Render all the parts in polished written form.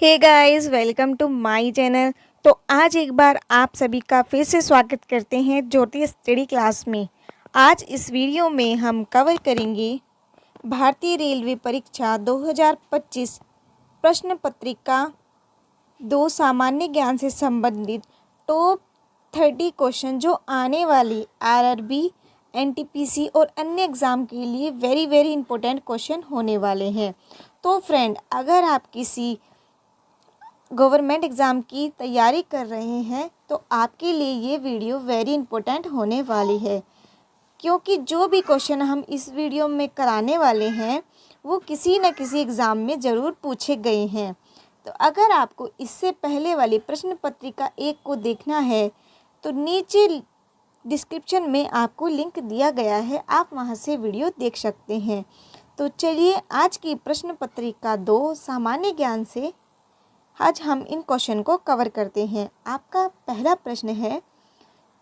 Hey guys, welcome to my channel. तो आज एक बार आप सभी का फिर से स्वागत करते हैं ज्योति स्टडी क्लास में। आज इस वीडियो में हम कवर करेंगे भारतीय रेलवे परीक्षा 2025 प्रश्न पत्रिका 2 सामान्य ज्ञान से संबंधित टॉप 30 क्वेश्चन जो आने वाली आरआरबी, एनटीपीसी और अन्य एग्ज़ाम के लिए वेरी इंपॉर्टेंट क्वेश्चन होने वाले हैं। तो फ्रेंड, अगर आप किसी गवर्नमेंट एग्ज़ाम की तैयारी कर रहे हैं तो आपके लिए ये वीडियो वेरी इंपॉर्टेंट होने वाली है, क्योंकि जो भी क्वेश्चन हम इस वीडियो में कराने वाले हैं वो किसी न किसी एग्ज़ाम में ज़रूर पूछे गए हैं। तो अगर आपको इससे पहले वाली प्रश्न पत्रिका 1 को देखना है तो नीचे डिस्क्रिप्शन में आपको लिंक दिया गया है, आप वहां से वीडियो देख सकते हैं। तो चलिए आज की प्रश्न पत्रिका 2 सामान्य ज्ञान से आज हम इन क्वेश्चन को कवर करते हैं। आपका पहला प्रश्न है,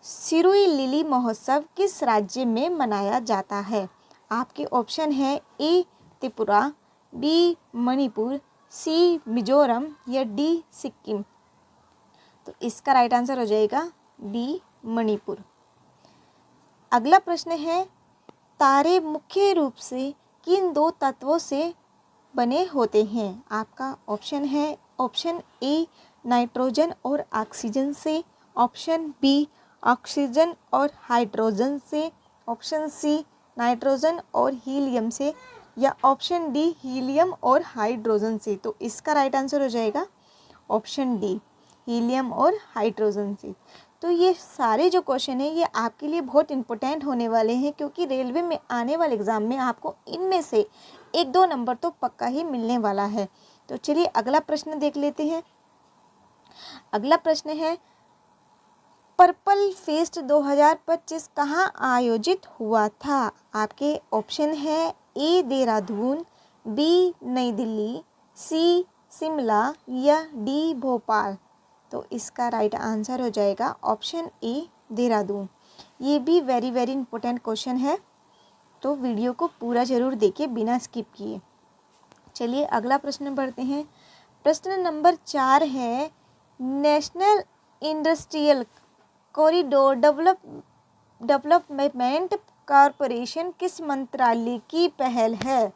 सिरोही लिली महोत्सव किस राज्य में मनाया जाता है? आपके ऑप्शन है ए त्रिपुरा, बी मणिपुर, सी मिजोरम या डी सिक्किम। तो इसका राइट आंसर हो जाएगा बी मणिपुर। अगला प्रश्न है, तारे मुख्य रूप से किन दो तत्वों से बने होते हैं? आपका ऑप्शन है ऑप्शन ए नाइट्रोजन और ऑक्सीजन से, ऑप्शन बी ऑक्सीजन और हाइड्रोजन से, ऑप्शन सी नाइट्रोजन और हीलियम से या ऑप्शन डी हीलियम और हाइड्रोजन से। तो इसका राइट आंसर हो जाएगा ऑप्शन डी हीलियम और हाइड्रोजन से। तो ये सारे जो क्वेश्चन हैं ये आपके लिए बहुत इंपॉर्टेंट होने वाले हैं, क्योंकि रेलवे में आने वाले एग्ज़ाम में आपको इनमें से 1-2 नंबर तो पक्का ही मिलने वाला है। तो चलिए अगला प्रश्न देख लेते हैं। अगला प्रश्न है, पर्पल फेस्ट 2025 कहाँ आयोजित हुआ था? आपके ऑप्शन है ए देहरादून, बी नई दिल्ली, सी शिमला या डी भोपाल। तो इसका राइट आंसर हो जाएगा ऑप्शन ए देहरादून। ये भी वेरी इंपॉर्टेंट क्वेश्चन है, तो वीडियो को पूरा ज़रूर देखिए बिना स्किप किए। चलिए अगला प्रश्न बढ़ते हैं। प्रश्न नंबर 4 है, national industrial corridor development corporation किस मंत्रालय की पहल है?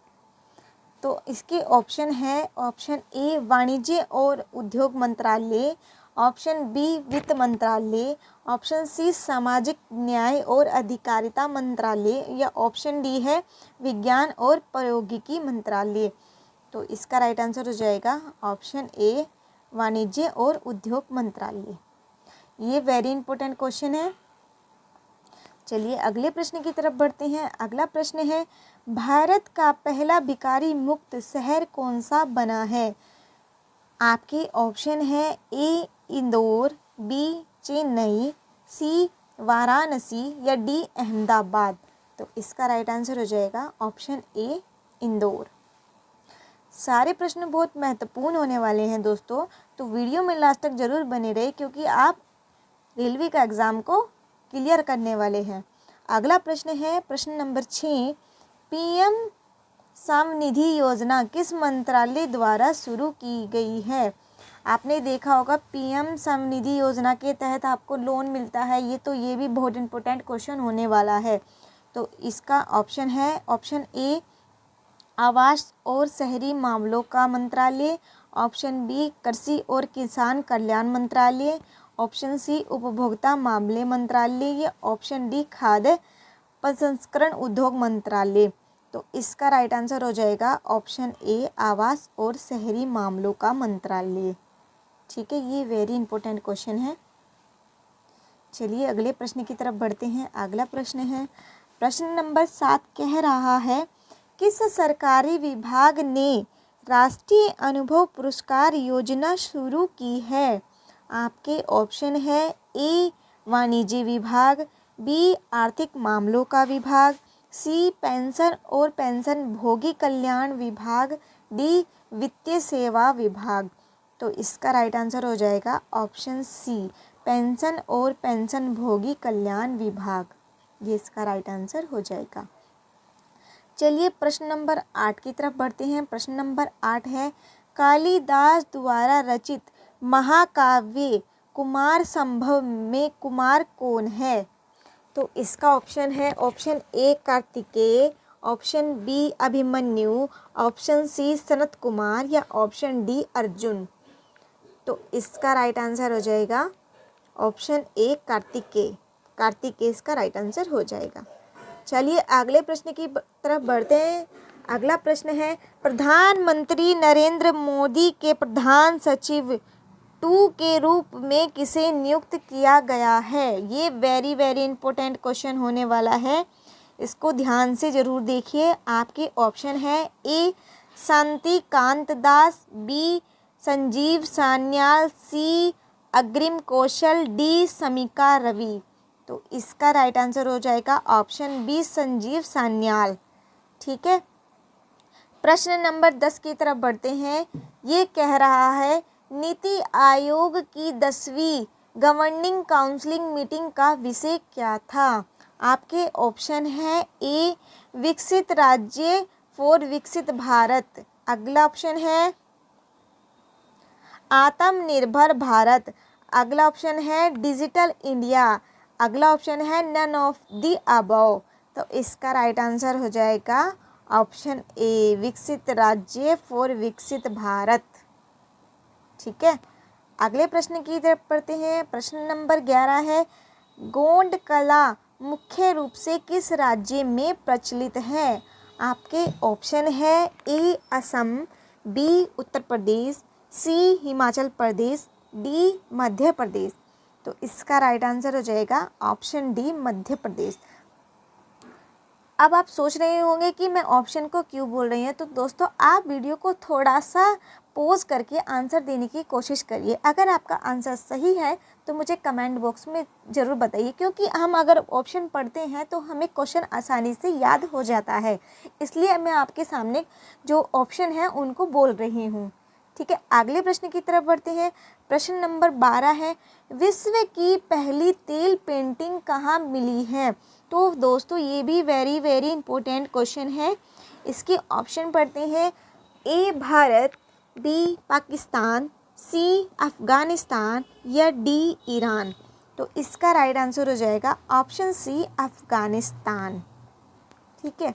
तो इसके ऑप्शन है ऑप्शन ए वाणिज्य और उद्योग मंत्रालय, ऑप्शन बी वित्त मंत्रालय, ऑप्शन सी सामाजिक न्याय और अधिकारिता मंत्रालय या ऑप्शन डी है विज्ञान और प्रौद्योगिकी मंत्रालय। तो इसका राइट आंसर हो जाएगा ऑप्शन ए वाणिज्य और उद्योग मंत्रालय। ये वेरी इंपॉर्टेंट क्वेश्चन है। चलिए अगले प्रश्न की तरफ बढ़ते हैं। अगला प्रश्न है, भारत का पहला भिखारी मुक्त शहर कौन सा बना है? आपके ऑप्शन है ए इंदौर, बी चेन्नई, सी वाराणसी या डी अहमदाबाद। तो इसका राइट आंसर हो जाएगा ऑप्शन ए इंदौर। सारे प्रश्न बहुत महत्वपूर्ण होने वाले हैं दोस्तों, तो वीडियो में लास्ट तक जरूर बने रहे, क्योंकि आप रेलवे का एग्ज़ाम को क्लियर करने वाले हैं। अगला प्रश्न है प्रश्न नंबर 6, पीएम स्वनिधि योजना किस मंत्रालय द्वारा शुरू की गई है? आपने देखा होगा पीएम स्वनिधि योजना के तहत आपको लोन मिलता है, ये भी बहुत इंपॉर्टेंट क्वेश्चन होने वाला है। तो इसका ऑप्शन है ऑप्शन ए आवास और शहरी मामलों का मंत्रालय, ऑप्शन बी कृषि और किसान कल्याण मंत्रालय, ऑप्शन सी उपभोक्ता मामले मंत्रालय या ऑप्शन डी खाद्य प्रसंस्करण उद्योग मंत्रालय। तो इसका राइट आंसर हो जाएगा ऑप्शन ए आवास और शहरी मामलों का मंत्रालय। ठीक है, ये वेरी इंपॉर्टेंट क्वेश्चन है। चलिए अगले प्रश्न की तरफ बढ़ते हैं। अगला प्रश्न है प्रश्न नंबर 7 कह रहा है, किस सरकारी विभाग ने राष्ट्रीय अनुभव पुरस्कार योजना शुरू की है? आपके ऑप्शन है ए वाणिज्य विभाग, बी आर्थिक मामलों का विभाग, सी पेंशन और पेंशन भोगी कल्याण विभाग, डी वित्तीय सेवा विभाग। तो इसका राइट आंसर हो जाएगा ऑप्शन सी पेंशन और पेंशन भोगी कल्याण विभाग। ये इसका राइट आंसर हो जाएगा। चलिए प्रश्न नंबर 8 की तरफ बढ़ते हैं। प्रश्न नंबर 8 है, कालिदास द्वारा रचित महाकाव्य कुमार संभव में कुमार कौन है? तो इसका ऑप्शन है option A Kartikeya, option B Abhimanyu, option C Sanat Kumar या ऑप्शन डी अर्जुन। तो इसका राइट आंसर हो जाएगा ऑप्शन ए कार्तिकेय। कार्तिकेय इसका राइट आंसर हो जाएगा। चलिए अगले प्रश्न की तरफ बढ़ते हैं। अगला प्रश्न है, प्रधानमंत्री नरेंद्र मोदी के प्रधान सचिव 2 के रूप में किसे नियुक्त किया गया है? ये वेरी वेरी इंपॉर्टेंट क्वेश्चन होने वाला है, इसको ध्यान से ज़रूर देखिए। आपके ऑप्शन है ए शांति कांत दास, बी संजीव सान्याल, सी अग्रिम कौशल, डी समीका रवि। तो इसका राइट आंसर हो जाएगा ऑप्शन बी संजीव सान्याल। ठीक है, प्रश्न नंबर 10 की तरफ बढ़ते हैं। ये कह रहा है नीति आयोग की 10वीं गवर्निंग काउंसिलिंग मीटिंग का विषय क्या था? आपके ऑप्शन है ए विकसित राज्य फॉर विकसित भारत, अगला ऑप्शन है आत्मनिर्भर भारत, अगला ऑप्शन है डिजिटल इंडिया, अगला ऑप्शन है नन ऑफ द अबव। तो इसका राइट आंसर हो जाएगा ऑप्शन ए विकसित राज्य फॉर विकसित भारत। ठीक है, अगले प्रश्न की तरफ पढ़ते हैं। प्रश्न नंबर 11 है, गोंड कला मुख्य रूप से किस राज्य में प्रचलित है? आपके ऑप्शन है ए असम, बी उत्तर प्रदेश, सी हिमाचल प्रदेश, डी मध्य प्रदेश। तो इसका राइट आंसर हो जाएगा ऑप्शन डी मध्य प्रदेश। अब आप सोच रहे होंगे कि मैं ऑप्शन को क्यों बोल रही हूँ, तो दोस्तों आप वीडियो को थोड़ा सा पॉज करके आंसर देने की कोशिश करिए। अगर आपका आंसर सही है तो मुझे कमेंट बॉक्स में ज़रूर बताइए, क्योंकि हम अगर ऑप्शन पढ़ते हैं तो हमें क्वेश्चन आसानी से याद हो जाता है, इसलिए मैं आपके सामने जो ऑप्शन है उनको बोल रही हूँ। ठीक है, अगले प्रश्न की तरफ बढ़ते हैं। प्रश्न नंबर 12 है, विश्व की पहली तेल पेंटिंग कहाँ मिली है? तो दोस्तों ये भी वेरी वेरी इंपॉर्टेंट क्वेश्चन है। इसके ऑप्शन पढ़ते हैं, ए भारत, बी पाकिस्तान, सी अफ़गानिस्तान या डी ईरान। तो इसका राइट आंसर हो जाएगा ऑप्शन सी अफ़गानिस्तान। ठीक है,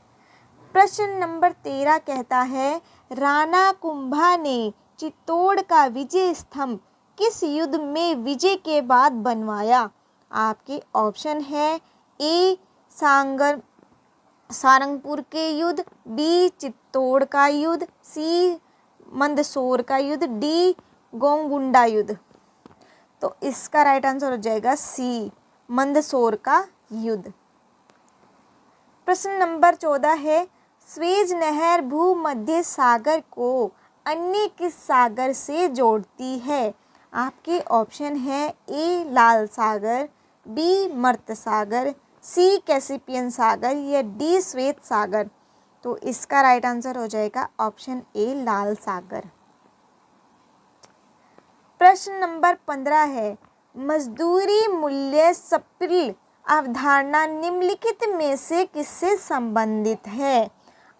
प्रश्न नंबर 13 कहता है, राणा कुंभा ने चित्तौड़ का विजय स्तंभ किस युद्ध में विजय के बाद बनवाया? आपके ऑप्शन है ए सारंगपुर के युद्ध, बी चित्तौड़ का युद्ध, सी मंदसौर का युद्ध, डी गोंगुंडा युद्ध। तो इसका राइट आंसर हो जाएगा सी मंदसौर का युद्ध। प्रश्न नंबर 14 है, स्वेज नहर भूमध्य सागर को अन्य किस सागर से जोड़ती है? आपके ऑप्शन है ए लाल सागर, बी मर्त सागर, सी कैस्पियन सागर या डी श्वेत सागर। तो इसका राइट आंसर हो जाएगा ऑप्शन ए लाल सागर। प्रश्न नंबर 15 है, मजदूरी मूल्य सप्रिल अवधारणा निम्नलिखित में से किससे संबंधित है?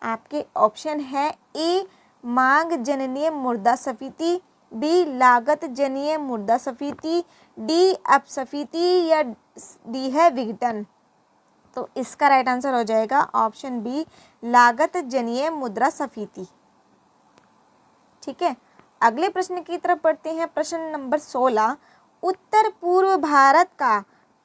आपके ऑप्शन है ए मांग जन्य मुद्रास्फीति, बी लागत जन्य मुद्रास्फीति, डी अपस्फीति या डी है विघटन। तो इसका राइट आंसर हो जाएगा ऑप्शन बी लागत जन्य मुद्रास्फीति। ठीक है, अगले प्रश्न की तरफ बढ़ते हैं। प्रश्न नंबर 16, उत्तर पूर्व भारत का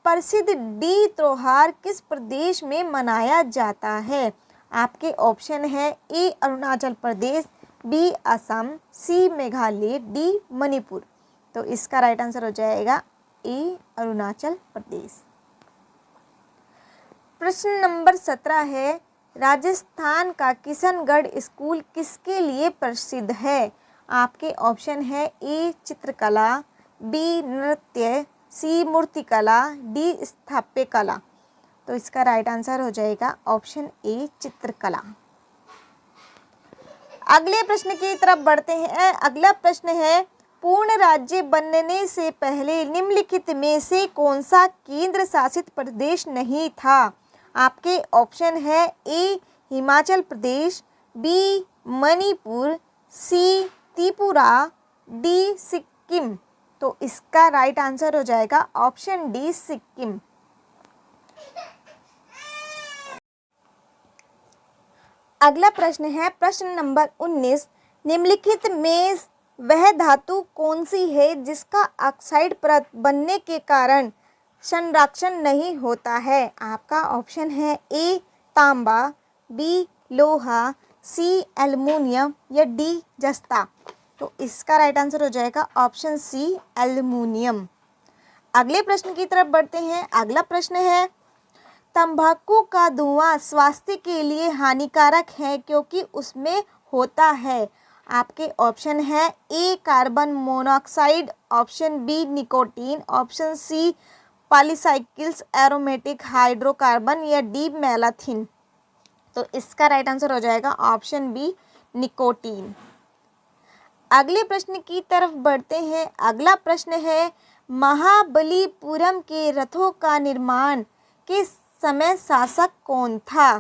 प्रसिद्ध डी त्योहार किस प्रदेश में मनाया जाता है? आपके ऑप्शन है ए अरुणाचल प्रदेश, बी असम, सी मेघालय, डी मणिपुर। तो इसका राइट आंसर हो जाएगा ए अरुणाचल प्रदेश। प्रश्न नंबर 17 है, राजस्थान का किशनगढ़ स्कूल किसके लिए प्रसिद्ध है? आपके ऑप्शन है ए चित्रकला, बी नृत्य, सी मूर्तिकला, डी स्थापत्य कला। तो इसका राइट आंसर हो जाएगा ऑप्शन ए चित्रकला। अगले प्रश्न की तरफ बढ़ते हैं। अगला प्रश्न है, पूर्ण राज्य बनने से पहले निम्नलिखित में से कौन सा केंद्र शासित प्रदेश नहीं था? आपके ऑप्शन है ए हिमाचल प्रदेश, बी मणिपुर, सी त्रिपुरा, डी सिक्किम। तो इसका राइट आंसर हो जाएगा ऑप्शन डी सिक्किम। अगला प्रश्न है प्रश्न नंबर 19, निम्नलिखित में वह धातु कौन सी है जिसका ऑक्साइड परत बनने के कारण संरक्षण नहीं होता है। आपका ऑप्शन है ए तांबा, बी लोहा, सी एल्युमिनियम या डी जस्ता। तो इसका राइट आंसर हो जाएगा ऑप्शन सी एल्युमिनियम। अगले प्रश्न की तरफ बढ़ते हैं। अगला प्रश्न है तंबाकू का धुआं स्वास्थ्य के लिए हानिकारक है क्योंकि उसमें होता है। आपके ऑप्शन है A carbon monoxide, option B nicotine, option C polycyclics aromatic hydrocarbon या डी मैलाथिन। तो इसका राइट आंसर हो जाएगा ऑप्शन बी निकोटीन। अगले प्रश्न की तरफ बढ़ते हैं। अगला प्रश्न है महाबलीपुरम के रथों का निर्माण किस समय शासक कौन था।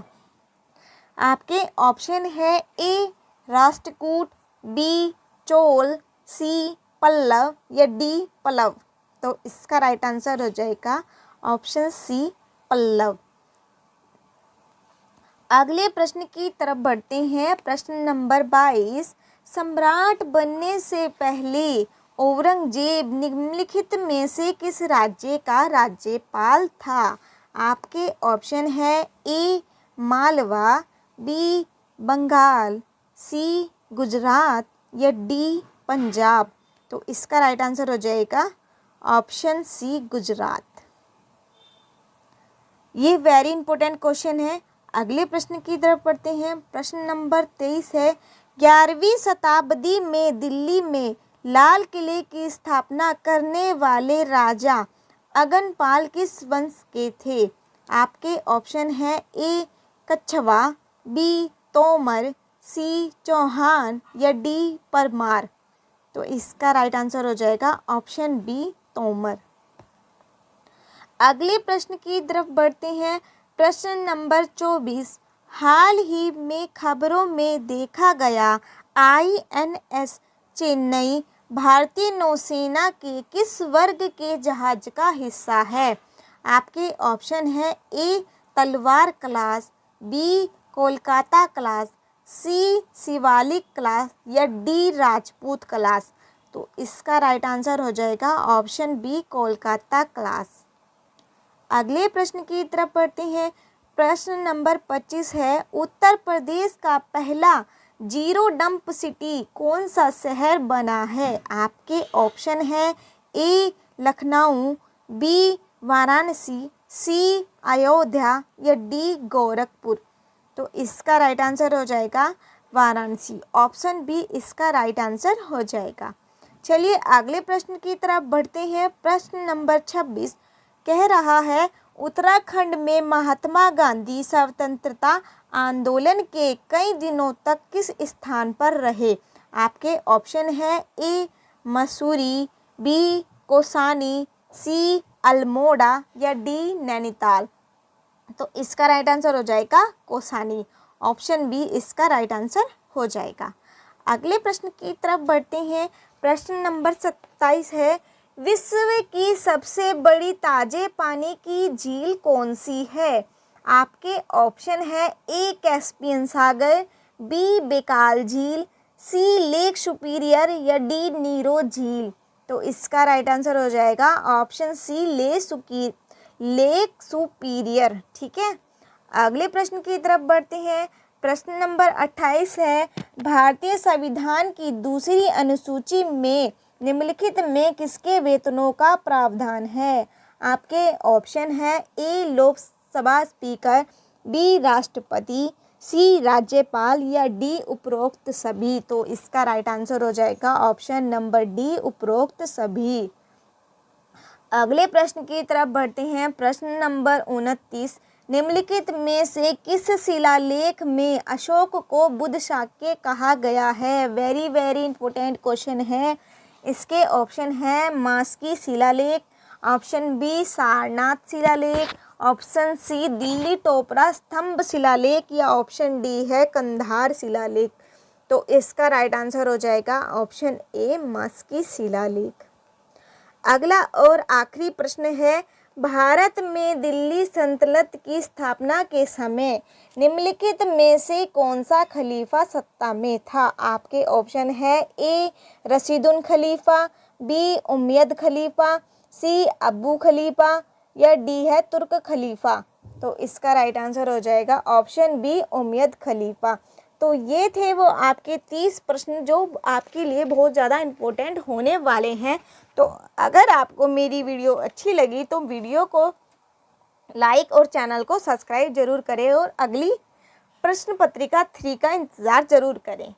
आपके ऑप्शन है ए राष्ट्रकूट, बी चोल, सी पल्लव या डी पल्लव। तो इसका राइट आंसर हो जाएगा ऑप्शन सी पल्लव। अगले प्रश्न की तरफ बढ़ते हैं। प्रश्न नंबर 22, सम्राट बनने से पहले औरंगजेब निम्नलिखित में से किस राज्य का राज्यपाल था। आपके ऑप्शन है ए मालवा, बी बंगाल, सी गुजरात या डी पंजाब। तो इसका राइट आंसर हो जाएगा ऑप्शन सी गुजरात। ये वेरी इंपॉर्टेंट क्वेश्चन है। अगले प्रश्न की तरफ पढ़ते हैं। प्रश्न नंबर 23 है 11वीं शताब्दी में दिल्ली में लाल किले की स्थापना करने वाले राजा अगनपाल किस वंश के थे। आपके ऑप्शन है ए कच्छवा, बी तोमर, सी चौहान या डी परमार। तो इसका राइट आंसर हो जाएगा ऑप्शन बी तोमर। अगले प्रश्न की तरफ बढ़ते हैं। प्रश्न नंबर 24, हाल ही में खबरों में देखा गया INS चेन्नई भारतीय नौसेना के किस वर्ग के जहाज का हिस्सा है। आपके ऑप्शन है ए तलवार क्लास, बी कोलकाता क्लास, सी शिवालिक क्लास या डी राजपूत क्लास। तो इसका राइट आंसर हो जाएगा ऑप्शन बी कोलकाता क्लास। अगले प्रश्न की तरफ पढ़ते हैं। प्रश्न नंबर 25 है उत्तर प्रदेश का पहला जीरो डंप सिटी कौन सा शहर बना है। आपके ऑप्शन है ए लखनऊ, बी वाराणसी, सी अयोध्या या डी गोरखपुर। तो इसका राइट आंसर हो जाएगा वाराणसी। ऑप्शन बी इसका राइट आंसर हो जाएगा। चलिए अगले प्रश्न की तरफ बढ़ते हैं। प्रश्न नंबर 26 कह रहा है उत्तराखंड में महात्मा गांधी स्वतंत्रता आंदोलन के कई दिनों तक किस स्थान पर रहे। आपके ऑप्शन है ए मसूरी, बी कौसानी, सी अल्मोड़ा या डी नैनीताल। तो इसका राइट आंसर हो जाएगा कौसानी। ऑप्शन बी इसका राइट आंसर हो जाएगा। अगले प्रश्न की तरफ बढ़ते हैं। प्रश्न नंबर 27 है विश्व की सबसे बड़ी ताजे पानी की झील कौन सी है। आपके ऑप्शन है ए कैस्पियन सागर, बी बेकाल झील, सी लेक सुपीरियर या डी नीरो झील। तो इसका राइट आंसर हो जाएगा ऑप्शन सी लेक सुपीरियर। ठीक है। अगले प्रश्न की तरफ बढ़ते हैं। प्रश्न नंबर 28 है भारतीय संविधान की दूसरी अनुसूची में निम्नलिखित में किसके वेतनों का प्रावधान है। आपके ऑप्शन है ए लोकसभा स्पीकर, बी राष्ट्रपति, सी राज्यपाल या डी उपरोक्त सभी। तो इसका राइट आंसर हो जाएगा ऑप्शन नंबर डी उपरोक्त सभी। अगले प्रश्न की तरफ बढ़ते हैं। प्रश्न नंबर 29 निम्नलिखित में से किस शिलालेख में अशोक को बुद्ध शाक्य कहा गया है। वेरी वेरी इंपॉर्टेंट क्वेश्चन है। इसके ऑप्शन है मास्की शिलालेख, ऑप्शन बी सारनाथ शिलालेख, ऑप्शन सी दिल्ली टोपरा स्तंभ शिलालेख या ऑप्शन डी है कंधार शिलालेख। तो इसका राइट आंसर हो जाएगा ऑप्शन ए, मस्की शिलालेख। अगला और आखिरी प्रश्न है, भारत में दिल्ली सल्तनत की स्थापना के समय निम्नलिखित में से कौन सा खलीफा सत्ता में था? आपके ऑप्शन है ए रशीदुन खलीफा, बी उमैयद खलीफा, सी अब्बू खलीफा या डी है तुर्क खलीफा। तो इसका राइट आंसर हो जाएगा ऑप्शन बी, उमैयद खलीफा। तो ये थे वो आपके 30 प्रश्न जो आपके लिए बहुत ज़्यादा इम्पोर्टेंट होने वाले हैं। तो अगर आपको मेरी वीडियो अच्छी लगी तो वीडियो को लाइक और चैनल को सब्सक्राइब जरूर करें और अगली प्रश्न पत्रिका 3 का इंतज़ार ज़रूर करें।